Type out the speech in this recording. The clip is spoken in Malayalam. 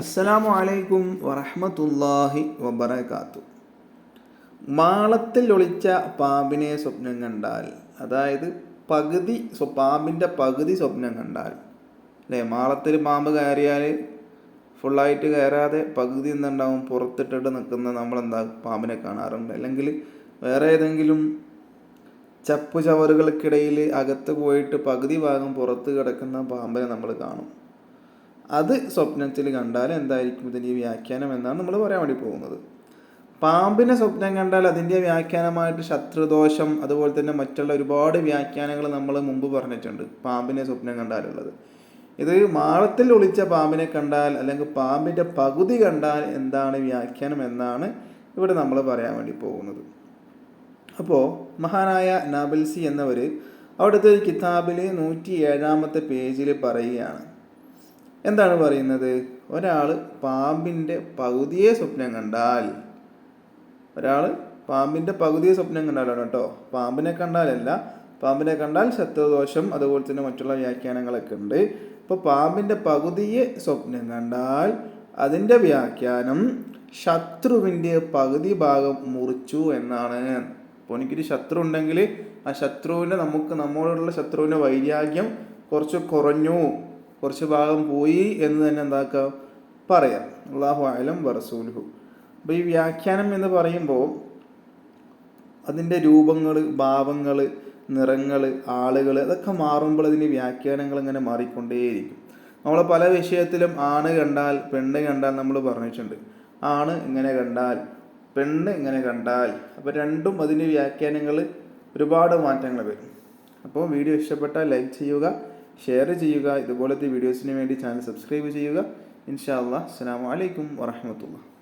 അസ്സലാമു അലൈക്കും വറഹ്മത്തുള്ളാഹി വബറകാത്തു. മാളത്തിൽ ഒളിച്ച പാമ്പിനെ സ്വപ്നം കണ്ടാൽ, അതായത് പാമ്പിൻ്റെ പകുതി സ്വപ്നം കണ്ടാൽ, അല്ലേ? മാളത്തിൽ പാമ്പ് കയറിയാൽ ഫുള്ളായിട്ട് കയറാതെ പകുതി എന്തുണ്ടാവും, പുറത്തിട്ടിട്ട് നിൽക്കുന്ന നമ്മളെന്താ പാമ്പിനെ കാണാറുണ്ട്. അല്ലെങ്കിൽ വേറെ ഏതെങ്കിലും ചപ്പു ചവറുകൾക്കിടയിൽ അകത്ത് പോയിട്ട് പകുതി ഭാഗം പുറത്ത് കിടക്കുന്ന പാമ്പിനെ നമ്മൾ കാണും. അത് സ്വപ്നത്തിൽ കണ്ടാൽ എന്തായിരിക്കും ഇതിൻ്റെ വ്യാഖ്യാനം എന്നാണ് നമ്മൾ പറയാൻ വേണ്ടി പോകുന്നത്. പാമ്പിനെ സ്വപ്നം കണ്ടാൽ അതിൻ്റെ വ്യാഖ്യാനമായിട്ട് ശത്രുദോഷം, അതുപോലെ തന്നെ മറ്റുള്ള ഒരുപാട് വ്യാഖ്യാനങ്ങൾ നമ്മൾ മുമ്പ് പറഞ്ഞിട്ടുണ്ട് പാമ്പിനെ സ്വപ്നം കണ്ടാലുള്ളത്. ഇത് മാളത്തിൽ ഒളിച്ച പാമ്പിനെ കണ്ടാൽ അല്ലെങ്കിൽ പാമ്പിൻ്റെ പകുതി കണ്ടാൽ എന്താണ് വ്യാഖ്യാനം എന്നാണ് ഇവിടെ നമ്മൾ പറയാൻ വേണ്ടി പോകുന്നത്. അപ്പോൾ മഹാനായ നാബൽസി എന്നവർ അവിടുത്തെ ഒരു കിതാബിൽ 107 പേജിൽ പറയുകയാണ്. എന്താണ് പറയുന്നത്? ഒരാൾ പാമ്പിൻ്റെ പകുതിയെ സ്വപ്നം കണ്ടാൽ, കണ്ടാലാണ് കേട്ടോ, പാമ്പിനെ കണ്ടാലല്ല. പാമ്പിനെ കണ്ടാൽ ശത്രുദോഷം, അതുപോലെ തന്നെ മറ്റുള്ള വ്യാഖ്യാനങ്ങളൊക്കെ ഉണ്ട്. ഇപ്പോൾ പാമ്പിൻ്റെ പകുതിയെ സ്വപ്നം കണ്ടാൽ അതിൻ്റെ വ്യാഖ്യാനം ശത്രുവിൻ്റെ പകുതി ഭാഗം മുറിച്ചു എന്നാണ്. ഇപ്പോൾ എനിക്കൊരു ശത്രു ഉണ്ടെങ്കിൽ ആ ശത്രുവിൻ്റെ നമ്മോടുള്ള ശത്രുവിൻ്റെ വൈരാഗ്യം കുറച്ച് കുറഞ്ഞു, കുറച്ച് ഭാഗം പോയി എന്ന് തന്നെ എന്താക്കാം, പറയാം. അല്ലാഹു അഅലം വറസൂലുഹു. അപ്പോൾ ഈ വ്യാഖ്യാനം എന്ന് പറയുമ്പോൾ അതിൻ്റെ രൂപങ്ങൾ, ഭാവങ്ങൾ, നിറങ്ങൾ, ആളുകൾ അതൊക്കെ മാറുമ്പോൾ അതിൻ്റെ വ്യാഖ്യാനങ്ങൾ ഇങ്ങനെ മാറിക്കൊണ്ടേയിരിക്കും. നമ്മൾ പല വിഷയത്തിലും ആണ് കണ്ടാൽ പെണ്ണ് കണ്ടാൽ നമ്മൾ പറഞ്ഞിട്ടുണ്ട്. ആണ് ഇങ്ങനെ കണ്ടാൽ പെണ്ണ് ഇങ്ങനെ കണ്ടാൽ, അപ്പോൾ രണ്ടും അതിൻ്റെ വ്യാഖ്യാനങ്ങൾ ഒരുപാട് മാറ്റങ്ങൾ വരും. അപ്പോൾ വീഡിയോ ഇഷ്ടപ്പെട്ടാൽ ലൈക്ക് ചെയ്യുക, ഷെയർ ചെയ്യുക. ഇതുപോലത്തെ വീഡിയോസിന് വേണ്ടി ചാനൽ സബ്സ്ക്രൈബ് ചെയ്യുക. ഇൻഷാ അല്ലാഹ്. അസ്സലാമു അലൈക്കും വറഹ്മത്തുള്ളാഹി.